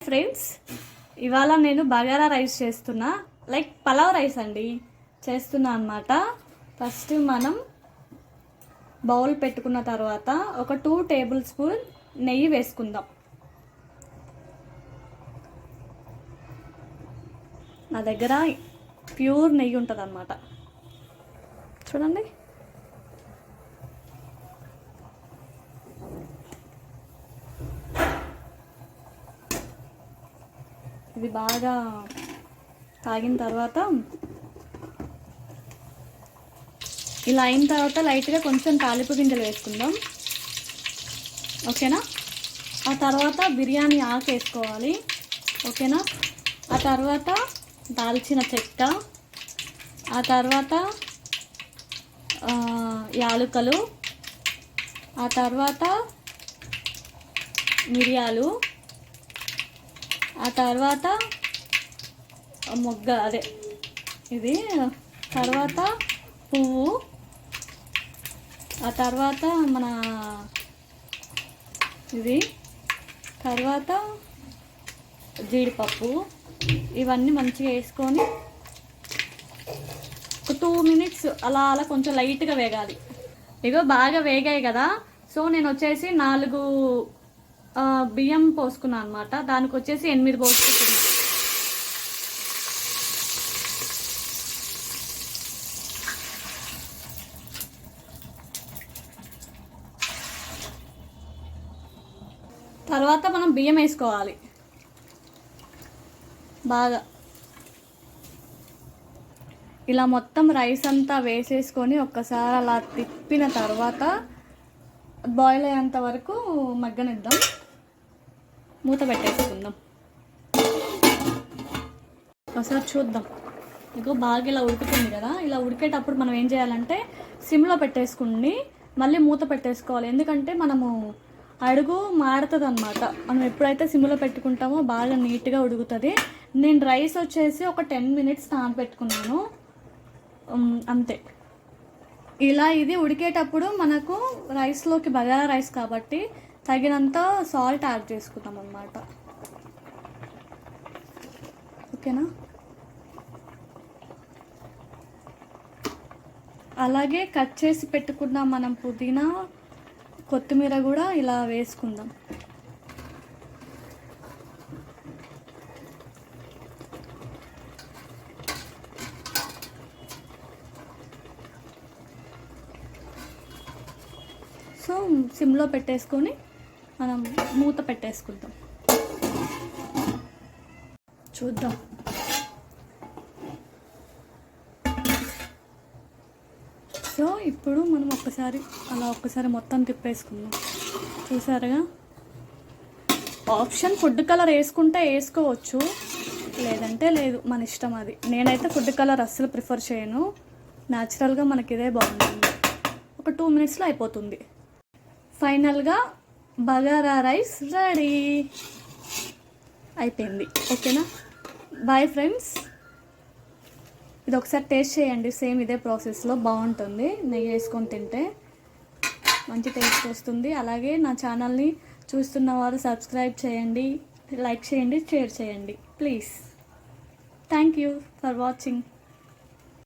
Friends, ఇవాళ నేను bagara rice చేస్తున్నా, లైక్ పలావ్ రైస్ అండి చేస్తున్నా అన్నమాట. ఫస్ట్ మనం బౌల్ పెట్టుకున్న తర్వాత ఒక 2 టేబుల్ స్పూన్ నెయ్యి వేసుకుందాం. నా దగ్గర ప్యూర్ నెయ్యి ఉంటుంది అన్నమాట. చూడండి, ఇది బాగా తాగిన తర్వాత ఇలా అయిన తర్వాత లైట్గా కొంచెం తాలింపు గింజలు వేసుకుందాం, ఓకేనా. ఆ తర్వాత బిర్యానీ ఆకు వేసుకోవాలి, ఓకేనా. ఆ తర్వాత దాల్చిన చెక్క, ఆ తర్వాత యాలుకలు, ఆ తర్వాత మిరియాలు, ఆ తర్వాత మొగ్గ అదే ఇది, తర్వాత పువ్వు, ఆ తర్వాత మన ఇది, తర్వాత జీడిపప్పు. ఇవన్నీ మంచిగా వేసుకొని ఒక 2 మినిట్స్ అలా అలా కొంచెం లైట్గా వేగాలి. ఇగో బాగా వేగాయి కదా, సో నేను వచ్చేసి 4 బియ్యం పోసుకున్నాను అనమాట. దానికి వచ్చేసి 8 పోసుకుంటున్నాను. తర్వాత మనం బియ్యం వేసుకోవాలి బాగా. ఇలా మొత్తం రైస్ అంతా వేసేసుకొని ఒక్కసారి అలా తిప్పిన తర్వాత బాయిల్ అయ్యేంత వరకు మగ్గనిద్దాం. మూత పెట్టేసుకుందాం, ఒకసారి చూద్దాం. ఇగో బాగా ఇలా ఉడుకుతుంది కదా. ఇలా ఉడికేటప్పుడు మనం ఏం చేయాలంటే సిమ్లో పెట్టేసుకుని మళ్ళీ మూత పెట్టేసుకోవాలి. ఎందుకంటే మనము అడుగు మాడుతుంది అనమాట. మనం ఎప్పుడైతే సిమ్లో పెట్టుకుంటామో బాగా నీట్గా ఉడుకుతుంది. నేను రైస్ వచ్చేసి ఒక 10 మినిట్స్ నానబెట్టుకున్నాను, అంతే. ఇలా ఇది ఉడికేటప్పుడు మనకు రైస్లోకి బగారా రైస్ కాబట్టి తగినంత సాల్ట్ యాడ్ చేసుకుందాం అన్నమాట, ఓకేనా. అలాగే కట్ చేసి పెట్టుకున్న మనం పుదీనా, కొత్తిమీర కూడా ఇలా వేసుకుందాం. సో సిమ్లో పెట్టేసుకొని మనం మూత పెట్టేసుకుందాం. చూద్దాం. సో ఇప్పుడు మనం ఒక్కసారి మొత్తం తిప్పేసుకుందాం. చూసారుగా, ఆప్షన్ ఫుడ్ కలర్ వేసుకుంటే వేసుకోవచ్చు, లేదంటే లేదు, మన ఇష్టం అది. నేనైతే ఫుడ్ కలర్ అస్సలు ప్రిఫర్ చేయను, న్యాచురల్గా మనకి ఇదే బాగుంటుంది. ఒక 2 మినిట్స్లో అయిపోతుంది. ఫైనల్గా బగారా రైస్ రెడీ అయిపోయింది, ఓకేనా. బాయ్ ఫ్రెండ్స్, ఇది ఒకసారి టేస్ట్ చేయండి. సేమ్ ఇదే ప్రాసెస్లో బాగుంటుంది. నెయ్యి వేసుకొని తింటే మంచి టేస్ట్ వస్తుంది. అలాగే నా ఛానల్ని చూస్తున్న వారు సబ్స్క్రైబ్ చేయండి, లైక్ చేయండి, షేర్ చేయండి please. Thank you for watching.